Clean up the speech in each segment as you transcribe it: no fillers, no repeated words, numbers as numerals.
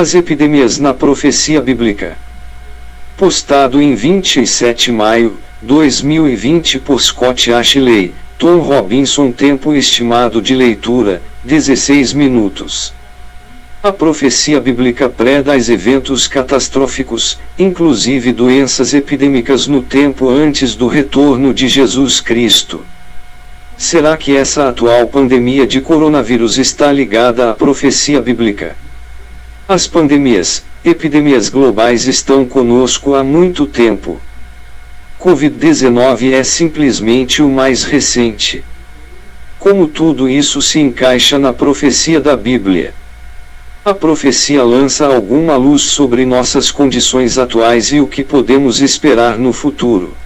As epidemias na profecia bíblica. Postado em 27 de maio, 2020 por Scott Ashley, Tom Robinson. Tempo estimado de leitura, 16 minutos. A profecia bíblica predaz eventos catastróficos, inclusive doenças epidêmicas no tempo antes do retorno de Jesus Cristo. Será que essa atual pandemia de coronavírus está ligada à profecia bíblica? As pandemias, epidemias globais estão conosco há muito tempo. Covid-19 é simplesmente o mais recente. Como tudo isso se encaixa na profecia da Bíblia? A profecia lança alguma luz sobre nossas condições atuais e o que podemos esperar no futuro.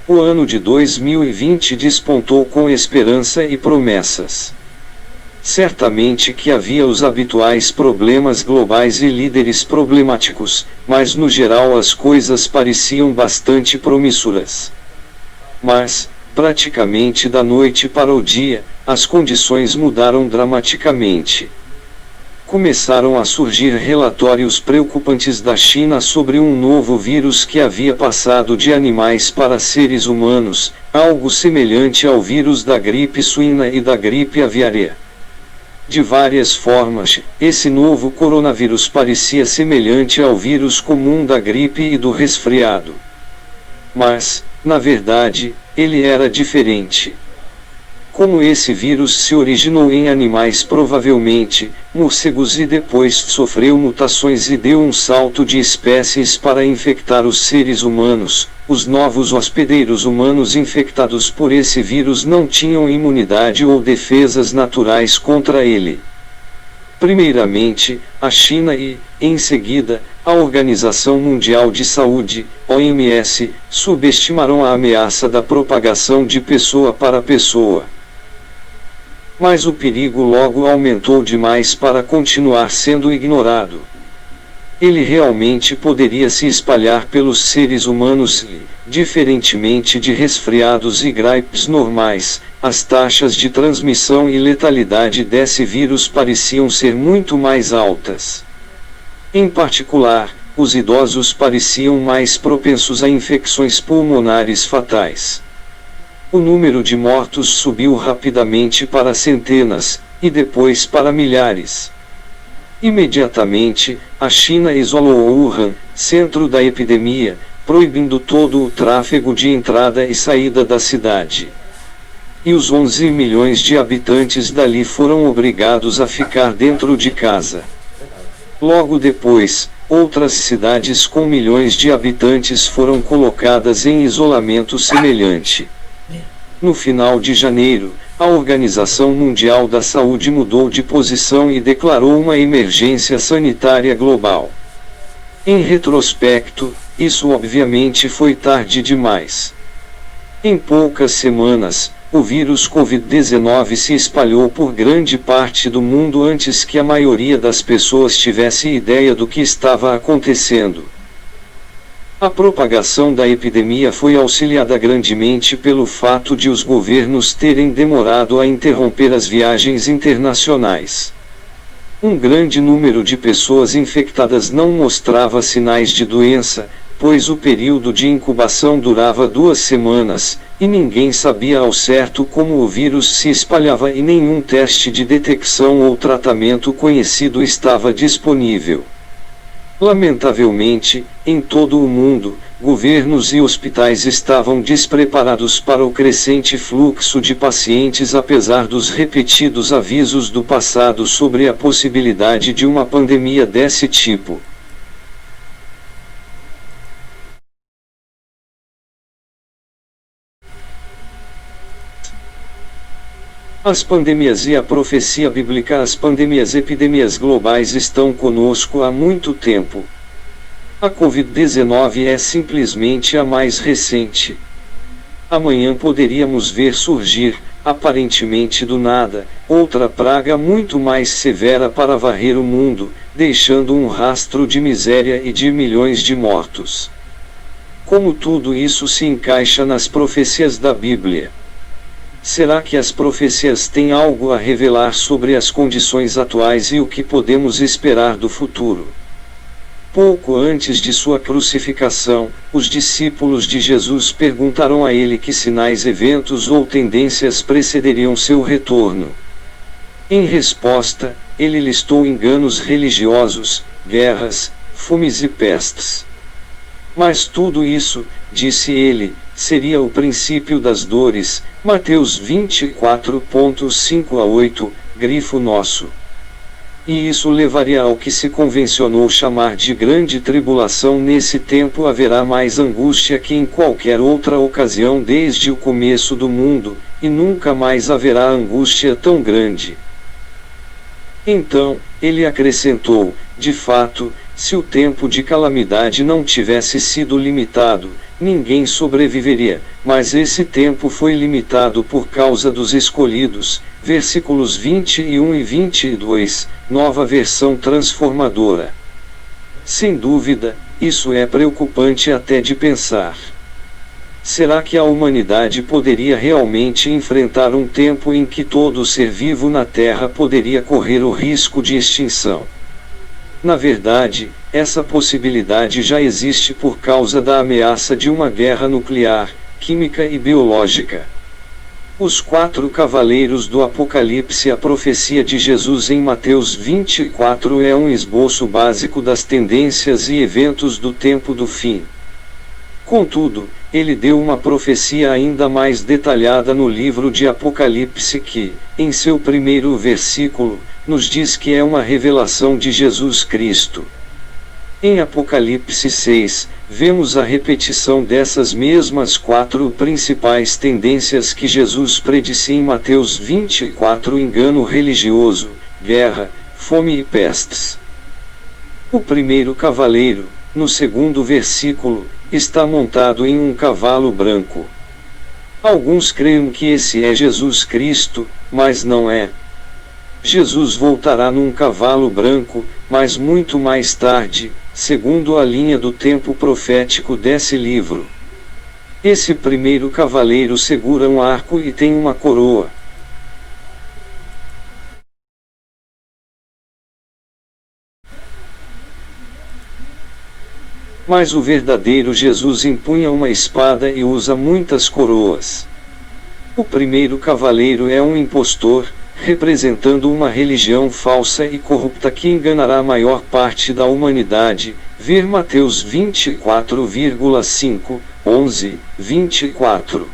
O ano de 2020 despontou com esperança e promessas. Certamente que havia os habituais problemas globais e líderes problemáticos, mas no geral as coisas pareciam bastante promissoras. Mas, praticamente da noite para o dia, as condições mudaram dramaticamente. Começaram a surgir relatórios preocupantes da China sobre um novo vírus que havia passado de animais para seres humanos, algo semelhante ao vírus da gripe suína e da gripe aviária. De várias formas, esse novo coronavírus parecia semelhante ao vírus comum da gripe e do resfriado. Mas, na verdade, ele era diferente. Como esse vírus se originou em animais, provavelmente morcegos, e depois sofreu mutações e deu um salto de espécies para infectar os seres humanos, os novos hospedeiros humanos infectados por esse vírus não tinham imunidade ou defesas naturais contra ele. Primeiramente, a China e, em seguida, a Organização Mundial de Saúde, OMS, subestimaram a ameaça da propagação de pessoa para pessoa. Mas o perigo logo aumentou demais para continuar sendo ignorado. Ele realmente poderia se espalhar pelos seres humanos e, diferentemente de resfriados e gripes normais, as taxas de transmissão e letalidade desse vírus pareciam ser muito mais altas. Em particular, os idosos pareciam mais propensos a infecções pulmonares fatais. O número de mortos subiu rapidamente para centenas, e depois para milhares. Imediatamente, a China isolou Wuhan, centro da epidemia, proibindo todo o tráfego de entrada e saída da cidade. E os 11 milhões de habitantes dali foram obrigados a ficar dentro de casa. Logo depois, outras cidades com milhões de habitantes foram colocadas em isolamento semelhante. No final de janeiro, a Organização Mundial da Saúde mudou de posição e declarou uma emergência sanitária global. Em retrospecto, isso obviamente foi tarde demais. Em poucas semanas, o vírus Covid-19 se espalhou por grande parte do mundo antes que a maioria das pessoas tivesse ideia do que estava acontecendo. A propagação da epidemia foi auxiliada grandemente pelo fato de os governos terem demorado a interromper as viagens internacionais. Um grande número de pessoas infectadas não mostrava sinais de doença, pois o período de incubação durava 2 semanas, e ninguém sabia ao certo como o vírus se espalhava e nenhum teste de detecção ou tratamento conhecido estava disponível. Lamentavelmente, em todo o mundo, governos e hospitais estavam despreparados para o crescente fluxo de pacientes apesar dos repetidos avisos do passado sobre a possibilidade de uma pandemia desse tipo. As pandemias e a profecia bíblica. As pandemias, epidemias globais estão conosco há muito tempo. A Covid-19 é simplesmente a mais recente. Amanhã poderíamos ver surgir, aparentemente do nada, outra praga muito mais severa para varrer o mundo, deixando um rastro de miséria e de milhões de mortos. Como tudo isso se encaixa nas profecias da Bíblia? Será que as profecias têm algo a revelar sobre as condições atuais e o que podemos esperar do futuro? Pouco antes de sua crucificação, os discípulos de Jesus perguntaram a ele que sinais, eventos ou tendências precederiam seu retorno. Em resposta, ele listou enganos religiosos, guerras, fomes e pestes. Mas tudo isso, disse ele, seria o princípio das dores. Mateus 24.5-8, grifo nosso. E isso levaria ao que se convencionou chamar de grande tribulação. Nesse tempo haverá mais angústia que em qualquer outra ocasião desde o começo do mundo, e nunca mais haverá angústia tão grande. Então, ele acrescentou, de fato, se o tempo de calamidade não tivesse sido limitado, ninguém sobreviveria, mas esse tempo foi limitado por causa dos escolhidos. Versículos 21 e 22, Nova Versão Transformadora. Sem dúvida, isso é preocupante até de pensar. Será que a humanidade poderia realmente enfrentar um tempo em que todo ser vivo na Terra poderia correr o risco de extinção? Na verdade, essa possibilidade já existe por causa da ameaça de uma guerra nuclear, química e biológica. Os 4 cavaleiros do Apocalipse. A profecia de Jesus em Mateus 24 é um esboço básico das tendências e eventos do tempo do fim. Contudo, ele deu uma profecia ainda mais detalhada no livro de Apocalipse que, em seu primeiro versículo, nos diz que é uma revelação de Jesus Cristo. Em Apocalipse 6, vemos a repetição dessas mesmas 4 principais tendências que Jesus predisse em Mateus 24: engano religioso, guerra, fome e pestes. O primeiro cavaleiro, no segundo versículo, está montado em um cavalo branco. Alguns creem que esse é Jesus Cristo, mas não é. Jesus voltará num cavalo branco, mas muito mais tarde, segundo a linha do tempo profético desse livro. Esse primeiro cavaleiro segura um arco e tem uma coroa. Mas o verdadeiro Jesus empunha uma espada e usa muitas coroas. O primeiro cavaleiro é um impostor, representando uma religião falsa e corrupta que enganará a maior parte da humanidade. Ver Mateus 24,5, 11, 24.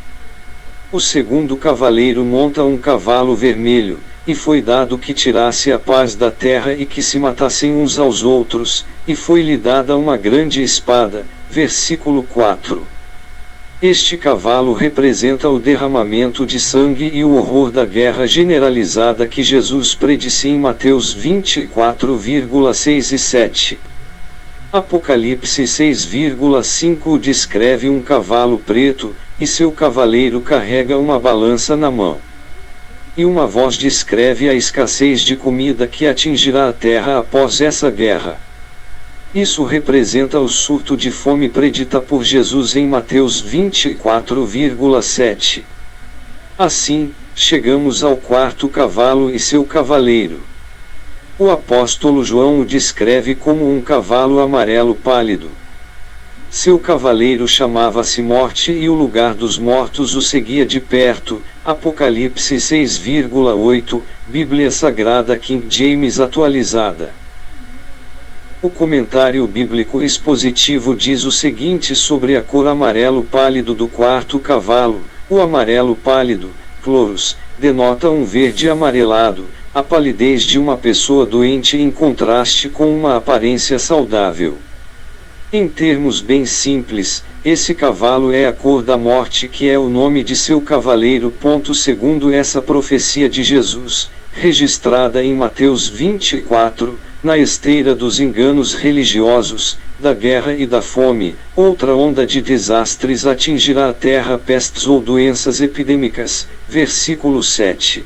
O segundo cavaleiro monta um cavalo vermelho, e foi dado que tirasse a paz da terra e que se matassem uns aos outros, e foi-lhe dada uma grande espada. Versículo 4. Este cavalo representa o derramamento de sangue e o horror da guerra generalizada que Jesus predisse em Mateus 24,6 e 7. Apocalipse 6,5 descreve um cavalo preto, e seu cavaleiro carrega uma balança na mão. E uma voz descreve a escassez de comida que atingirá a terra após essa guerra. Isso representa o surto de fome predita por Jesus em Mateus 24,7. Assim, chegamos ao quarto cavalo e seu cavaleiro. O apóstolo João o descreve como um cavalo amarelo pálido. Seu cavaleiro chamava-se Morte e o lugar dos mortos o seguia de perto. Apocalipse 6,8, Bíblia Sagrada King James atualizada. O comentário bíblico expositivo diz o seguinte sobre a cor amarelo pálido do quarto cavalo: o amarelo pálido, chloros, denota um verde amarelado, a palidez de uma pessoa doente em contraste com uma aparência saudável. Em termos bem simples, esse cavalo é a cor da morte, que é o nome de seu cavaleiro. Segundo essa profecia de Jesus, registrada em Mateus 24, na esteira dos enganos religiosos, da guerra e da fome, outra onda de desastres atingirá a terra, pestes ou doenças epidêmicas. Versículo 7.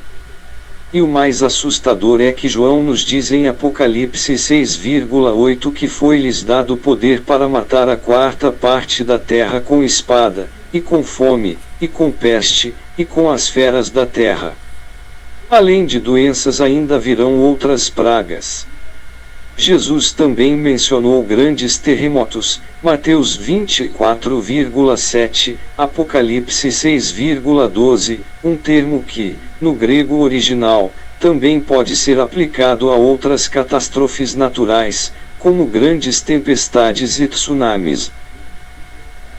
E o mais assustador é que João nos diz em Apocalipse 6,8 que foi-lhes dado poder para matar a quarta parte da terra com espada, e com fome, e com peste, e com as feras da terra. Além de doenças ainda virão outras pragas. Jesus também mencionou grandes terremotos, Mateus 24,7, Apocalipse 6,12, um termo que, no grego original, também pode ser aplicado a outras catástrofes naturais, como grandes tempestades e tsunamis.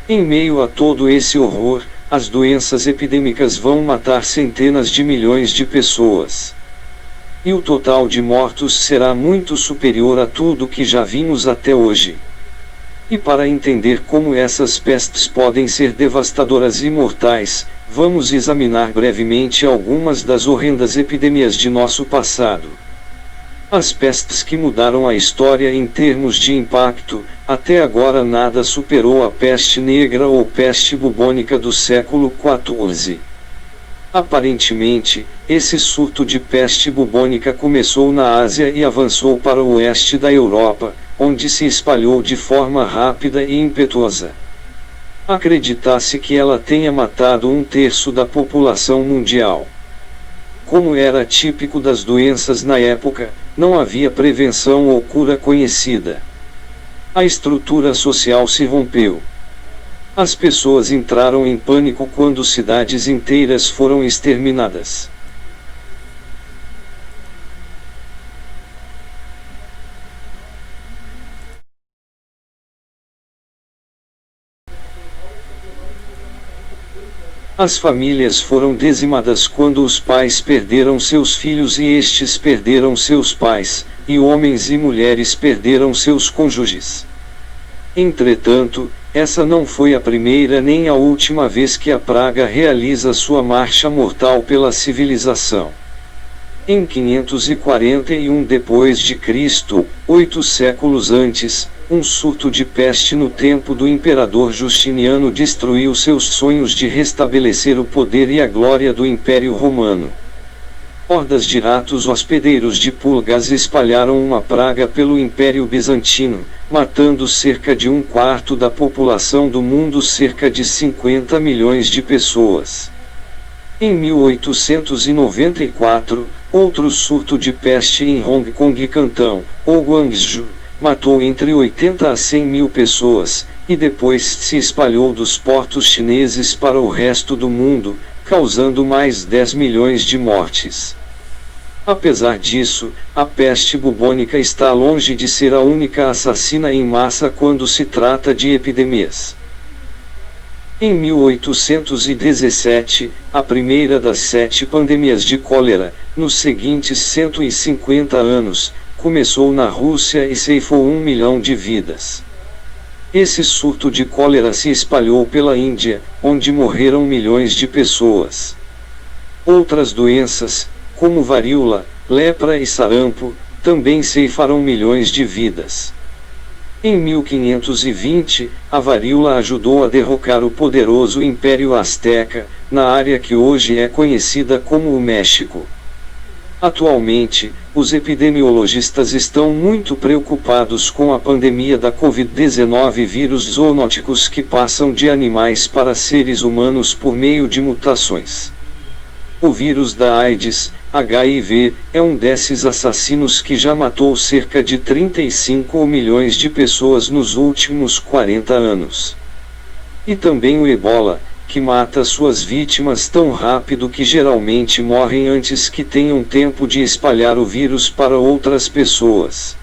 Em meio a todo esse horror, as doenças epidêmicas vão matar centenas de milhões de pessoas. E o total de mortos será muito superior a tudo que já vimos até hoje. E para entender como essas pestes podem ser devastadoras e mortais, vamos examinar brevemente algumas das horrendas epidemias de nosso passado. As pestes que mudaram a história em termos de impacto, até agora nada superou a peste negra ou peste bubônica do século XIV. Aparentemente, esse surto de peste bubônica começou na Ásia e avançou para o oeste da Europa, onde se espalhou de forma rápida e impetuosa. Acredita-se que ela tenha matado 1/3 da população mundial. Como era típico das doenças na época, não havia prevenção ou cura conhecida. A estrutura social se rompeu. As pessoas entraram em pânico quando cidades inteiras foram exterminadas. As famílias foram dizimadas quando os pais perderam seus filhos e estes perderam seus pais, e homens e mulheres perderam seus cônjuges. Entretanto, essa não foi a primeira nem a última vez que a praga realiza sua marcha mortal pela civilização. Em 541 d.C., 8 séculos antes, um surto de peste no tempo do imperador Justiniano destruiu seus sonhos de restabelecer o poder e a glória do Império Romano. Hordas de ratos hospedeiros de pulgas espalharam uma praga pelo Império Bizantino, matando cerca de 1/4 da população do mundo, cerca de 50 milhões de pessoas. Em 1894, outro surto de peste em Hong Kong, Cantão, ou Guangzhou, matou entre 80 a 100 mil pessoas, e depois se espalhou dos portos chineses para o resto do mundo, causando mais 10 milhões de mortes. Apesar disso, a peste bubônica está longe de ser a única assassina em massa quando se trata de epidemias. Em 1817, a primeira das 7 pandemias de cólera, nos seguintes 150 anos, começou na Rússia e ceifou 1 milhão de vidas. Esse surto de cólera se espalhou pela Índia, onde morreram milhões de pessoas. Outras doenças, como varíola, lepra e sarampo, também ceifaram milhões de vidas. Em 1520, a varíola ajudou a derrocar o poderoso Império Azteca, na área que hoje é conhecida como o México. Atualmente, os epidemiologistas estão muito preocupados com a pandemia da Covid-19, vírus zoonóticos que passam de animais para seres humanos por meio de mutações. O vírus da AIDS, HIV, é um desses assassinos que já matou cerca de 35 milhões de pessoas nos últimos 40 anos. E também o Ebola, que mata suas vítimas tão rápido que geralmente morrem antes que tenham tempo de espalhar o vírus para outras pessoas.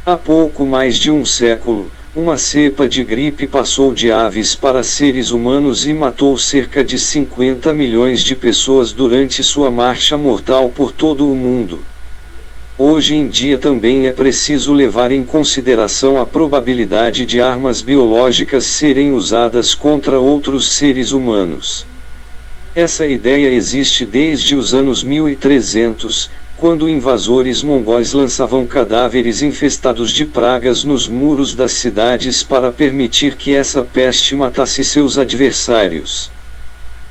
Há pouco mais de um século, uma cepa de gripe passou de aves para seres humanos e matou cerca de 50 milhões de pessoas durante sua marcha mortal por todo o mundo. Hoje em dia também é preciso levar em consideração a probabilidade de armas biológicas serem usadas contra outros seres humanos. Essa ideia existe desde os anos 1300, quando invasores mongóis lançavam cadáveres infestados de pragas nos muros das cidades para permitir que essa peste matasse seus adversários.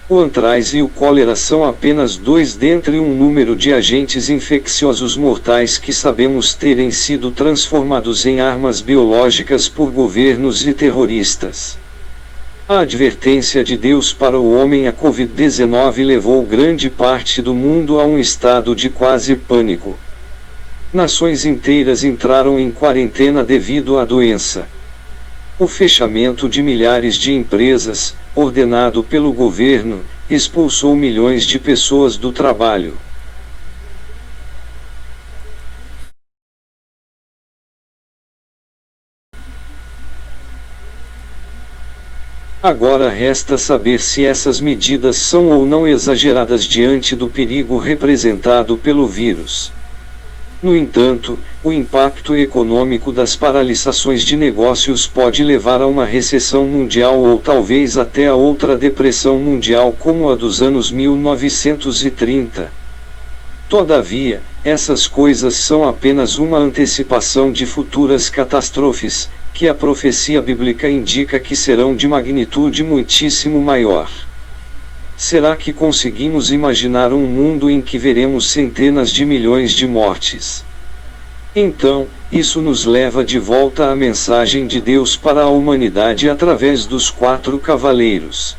O antraz e o cólera são apenas 2 dentre um número de agentes infecciosos mortais que sabemos terem sido transformados em armas biológicas por governos e terroristas. A advertência de Deus para o homem. A Covid-19 levou grande parte do mundo a um estado de quase pânico. Nações inteiras entraram em quarentena devido à doença. O fechamento de milhares de empresas, ordenado pelo governo, expulsou milhões de pessoas do trabalho. Agora resta saber se essas medidas são ou não exageradas diante do perigo representado pelo vírus. No entanto, o impacto econômico das paralisações de negócios pode levar a uma recessão mundial ou talvez até a outra depressão mundial como a dos anos 1930. Todavia, essas coisas são apenas uma antecipação de futuras catástrofes, que a profecia bíblica indica que serão de magnitude muitíssimo maior. Será que conseguimos imaginar um mundo em que veremos centenas de milhões de mortes? Então, isso nos leva de volta à mensagem de Deus para a humanidade através dos 4 cavaleiros.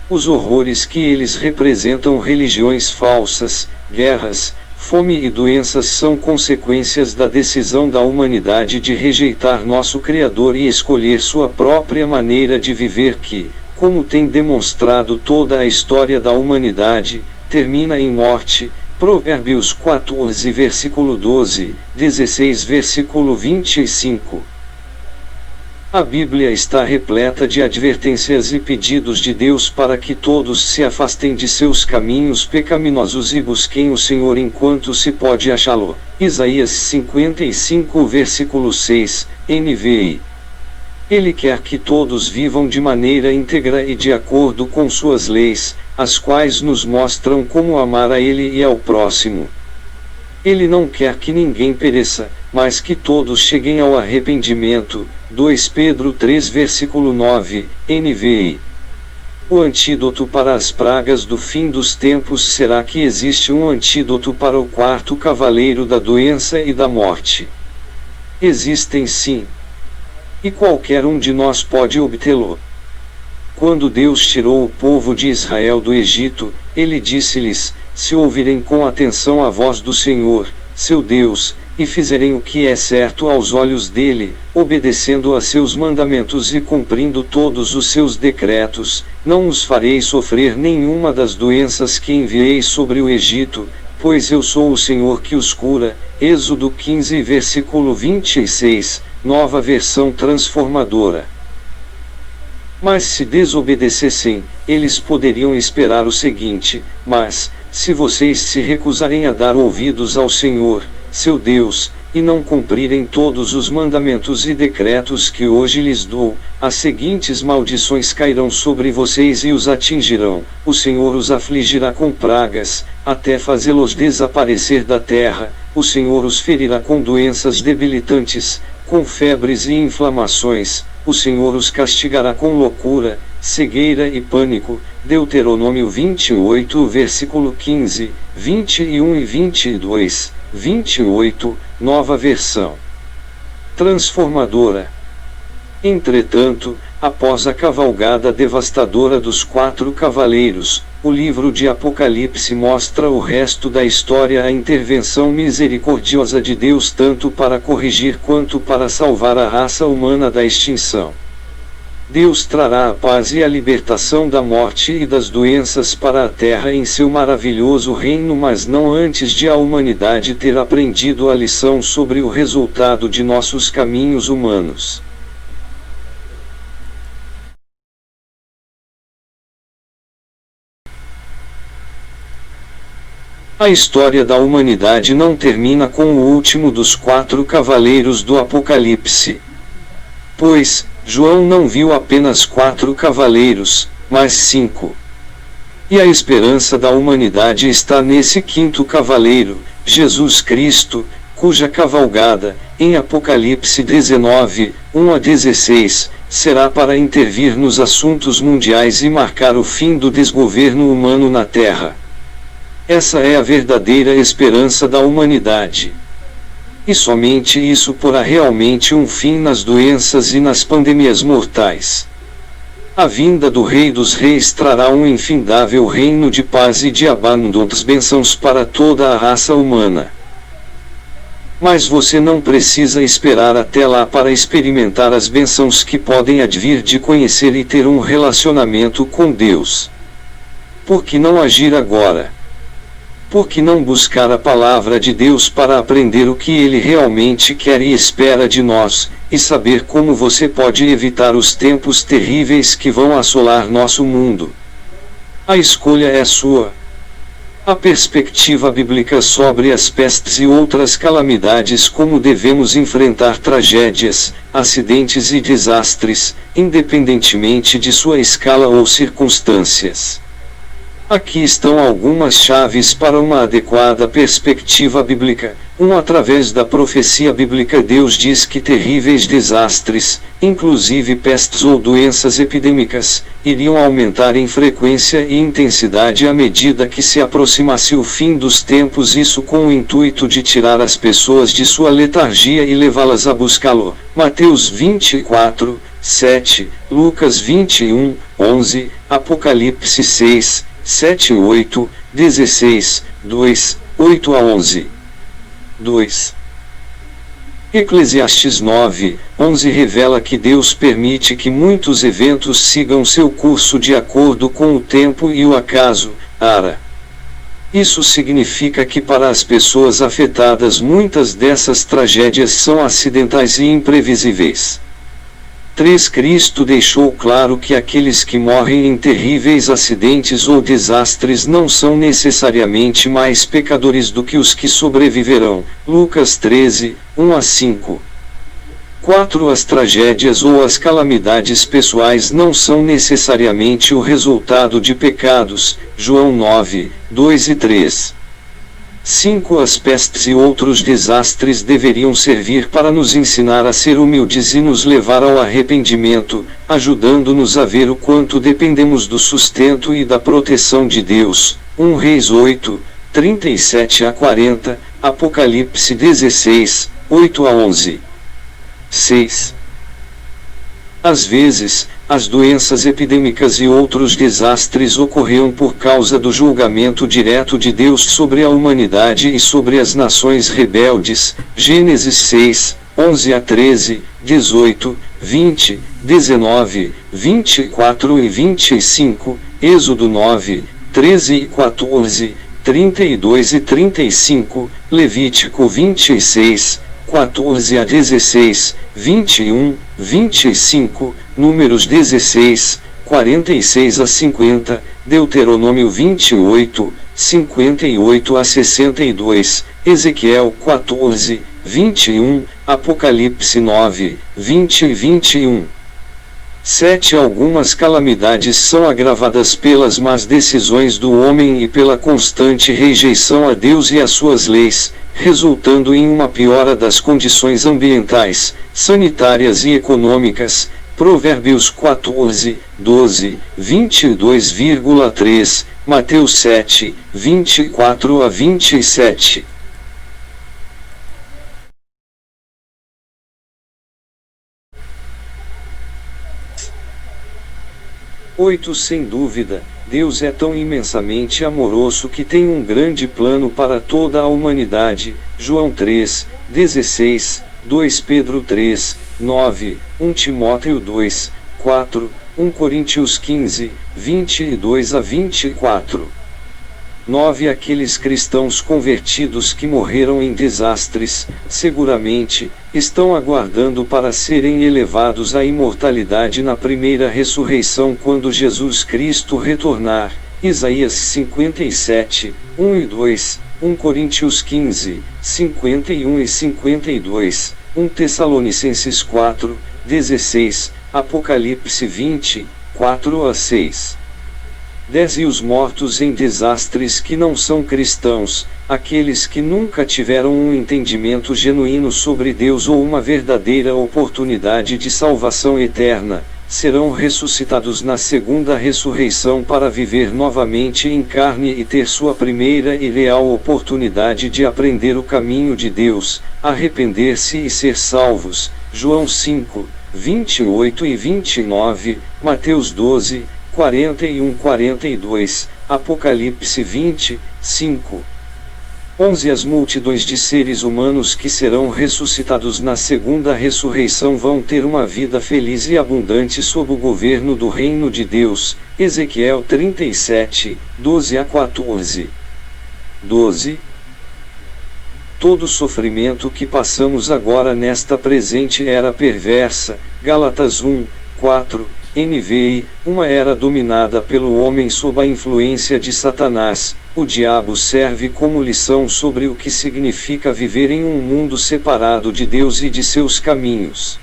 Os horrores que eles representam, religiões falsas, guerras, fome e doenças, são consequências da decisão da humanidade de rejeitar nosso Criador e escolher sua própria maneira de viver que, como tem demonstrado toda a história da humanidade, termina em morte. Provérbios 14 versículo 12, 16 versículo 25. A Bíblia está repleta de advertências e pedidos de Deus para que todos se afastem de seus caminhos pecaminosos e busquem o Senhor enquanto se pode achá-lo. Isaías 55 versículo 6, NVI. Ele quer que todos vivam de maneira íntegra e de acordo com suas leis, as quais nos mostram como amar a Ele e ao próximo. Ele não quer que ninguém pereça, mas que todos cheguem ao arrependimento. 2 Pedro 3 versículo 9, NVI. O antídoto para as pragas do fim dos tempos. Será que existe um antídoto para o 4º cavaleiro da doença e da morte? Existem sim. E qualquer um de nós pode obtê-lo. Quando Deus tirou o povo de Israel do Egito, Ele disse-lhes: se ouvirem com atenção a voz do Senhor, seu Deus, e fizerem o que é certo aos olhos dele, obedecendo a seus mandamentos e cumprindo todos os seus decretos, não os farei sofrer nenhuma das doenças que enviei sobre o Egito, pois eu sou o Senhor que os cura. Êxodo 15 versículo 26, Nova Versão Transformadora. Mas se desobedecessem, eles poderiam esperar o seguinte: mas, se vocês se recusarem a dar ouvidos ao Senhor, seu Deus, e não cumprirem todos os mandamentos e decretos que hoje lhes dou, as seguintes maldições cairão sobre vocês e os atingirão. O Senhor os afligirá com pragas, até fazê-los desaparecer da terra. O Senhor os ferirá com doenças debilitantes, com febres e inflamações. O Senhor os castigará com loucura, cegueira e pânico. Deuteronômio 28 versículo 15, 21 e 22, 28, Nova Versão Transformadora. Entretanto, após a cavalgada devastadora dos 4 cavaleiros, o livro de Apocalipse mostra o resto da história, a intervenção misericordiosa de Deus tanto para corrigir quanto para salvar a raça humana da extinção. Deus trará a paz e a libertação da morte e das doenças para a terra em seu maravilhoso reino, mas não antes de a humanidade ter aprendido a lição sobre o resultado de nossos caminhos humanos. A história da humanidade não termina com o último dos 4 cavaleiros do Apocalipse. Pois, João não viu apenas 4 cavaleiros, mas 5. E a esperança da humanidade está nesse 5º cavaleiro, Jesus Cristo, cuja cavalgada, em Apocalipse 19, 1 a 16, será para intervir nos assuntos mundiais e marcar o fim do desgoverno humano na Terra. Essa é a verdadeira esperança da humanidade. E somente isso porá realmente um fim nas doenças e nas pandemias mortais. A vinda do Rei dos Reis trará um infindável reino de paz e de abundantes bênçãos para toda a raça humana. Mas você não precisa esperar até lá para experimentar as bênçãos que podem advir de conhecer e ter um relacionamento com Deus. Por que não agir agora? Por que não buscar a palavra de Deus para aprender o que Ele realmente quer e espera de nós, e saber como você pode evitar os tempos terríveis que vão assolar nosso mundo? A escolha é sua. A perspectiva bíblica sobre as pestes e outras calamidades, como devemos enfrentar tragédias, acidentes e desastres, independentemente de sua escala ou circunstâncias. Aqui estão algumas chaves para uma adequada perspectiva bíblica. Através da profecia bíblica, Deus diz que terríveis desastres, inclusive pestes ou doenças epidêmicas, iriam aumentar em frequência e intensidade à medida que se aproximasse o fim dos tempos, isso com o intuito de tirar as pessoas de sua letargia e levá-las a buscá-lo. Mateus 24, 7, Lucas 21, 11, Apocalipse 6, 7 e 8, 16, 2, 8 a 11. 2. Eclesiastes 9, 11 revela que Deus permite que muitos eventos sigam seu curso de acordo com o tempo e o acaso, ara. Isso significa que para as pessoas afetadas muitas dessas tragédias são acidentais e imprevisíveis. 3. Cristo deixou claro que aqueles que morrem em terríveis acidentes ou desastres não são necessariamente mais pecadores do que os que sobreviverão. Lucas 13, 1 a 5. 4. As tragédias ou as calamidades pessoais não são necessariamente o resultado de pecados. João 9, 2 e 3. 5. As pestes e outros desastres deveriam servir para nos ensinar a ser humildes e nos levar ao arrependimento, ajudando-nos a ver o quanto dependemos do sustento e da proteção de Deus. 1 Reis 8, 37 a 40, Apocalipse 16, 8 a 11. 6. Às vezes, as doenças epidêmicas e outros desastres ocorriam por causa do julgamento direto de Deus sobre a humanidade e sobre as nações rebeldes. Gênesis 6, 11 a 13, 18, 20, 19, 24 e 25, Êxodo 9, 13 e 14, 32 e 35, Levítico 26, 14 a 16, 21, 25, Números 16, 46 a 50, Deuteronômio 28, 58 a 62, Ezequiel 14, 21, Apocalipse 9, 20 e 21. 7. Algumas calamidades são agravadas pelas más decisões do homem e pela constante rejeição a Deus e às suas leis, resultando em uma piora das condições ambientais, sanitárias e econômicas. Provérbios 14, 12, 22,3, Mateus 7, 24 a 27. 8. Sem dúvida, Deus é tão imensamente amoroso que tem um grande plano para toda a humanidade. João 3, 16, 2 Pedro 3, 9, 1 Timóteo 2, 4, 1 Coríntios 15, 22 a 24. 9. Aqueles cristãos convertidos que morreram em desastres, seguramente, estão aguardando para serem elevados à imortalidade na primeira ressurreição quando Jesus Cristo retornar. Isaías 57, 1 e 2, 1 Coríntios 15, 51 e 52, 1 Tessalonicenses 4, 16, Apocalipse 20, 4 a 6. 10. E os mortos em desastres que não são cristãos, aqueles que nunca tiveram um entendimento genuíno sobre Deus ou uma verdadeira oportunidade de salvação eterna, serão ressuscitados na segunda ressurreição para viver novamente em carne e ter sua primeira e real oportunidade de aprender o caminho de Deus, arrepender-se e ser salvos. João 5, 28 e 29, Mateus 12, 41 42, Apocalipse 20, 5. 11 As multidões de seres humanos que serão ressuscitados na segunda ressurreição vão ter uma vida feliz e abundante sob o governo do reino de Deus. Ezequiel 37, 12 a 14. 12. Todo sofrimento que passamos agora nesta presente era perversa. Gálatas 1, 4. NVI, uma era dominada pelo homem sob a influência de Satanás. O diabo serve como lição sobre o que significa viver em um mundo separado de Deus e de seus caminhos.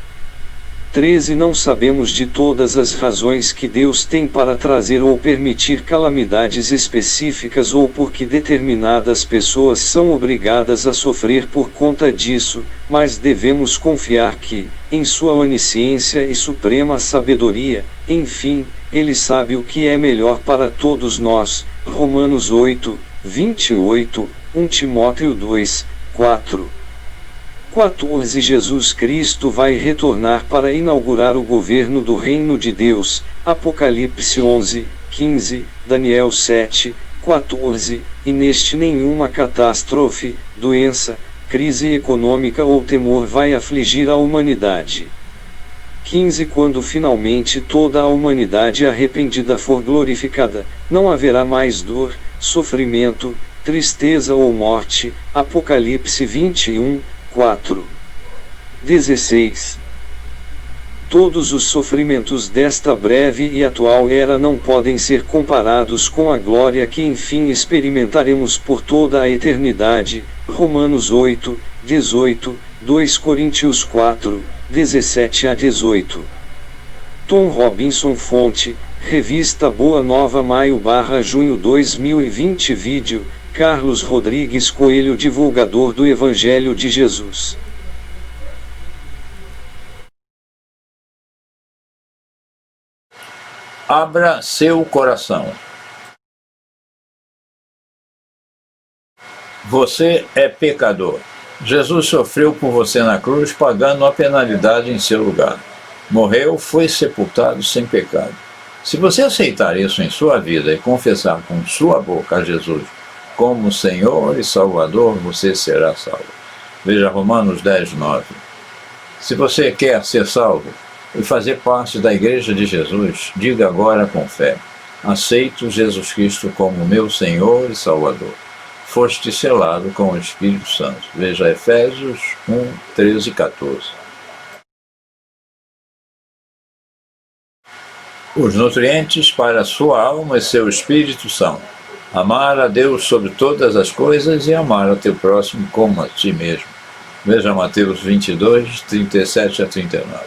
13 Não sabemos de todas as razões que Deus tem para trazer ou permitir calamidades específicas ou por que determinadas pessoas são obrigadas a sofrer por conta disso, mas devemos confiar que, em sua onisciência e suprema sabedoria, enfim, Ele sabe o que é melhor para todos nós. Romanos 8, 28, 1 Timóteo 2, 4. 14 Jesus Cristo vai retornar para inaugurar o governo do reino de Deus. Apocalipse 11, 15, Daniel 7, 14, e neste nenhuma catástrofe, doença, crise econômica ou temor vai afligir a humanidade. 15 Quando finalmente toda a humanidade arrependida for glorificada, não haverá mais dor, sofrimento, tristeza ou morte. Apocalipse 21, 4. 16. Todos os sofrimentos desta breve e atual era não podem ser comparados com a glória que enfim experimentaremos por toda a eternidade. Romanos 8, 18, 2 Coríntios 4, 17 a 18. Tom Robinson Fonte, Revista Boa Nova Maio/junho 2020 Vídeo, Carlos Rodrigues Coelho Divulgador do Evangelho de Jesus. Abra seu coração. Você é pecador. Jesus sofreu por você na cruz, pagando a penalidade em seu lugar. Morreu, foi sepultado sem pecado. Se você aceitar isso em sua vida e confessar com sua boca a Jesus como Senhor e Salvador, você será salvo. Veja Romanos 10, 9. Se você quer ser salvo e fazer parte da Igreja de Jesus, diga agora com fé: aceito Jesus Cristo como meu Senhor e Salvador. Foste selado com o Espírito Santo. Veja Efésios 1, 13 e 14. Os nutrientes para a sua alma e seu espírito são: amar a Deus sobre todas as coisas e amar ao teu próximo como a ti mesmo. Veja Mateus 22, 37 a 39.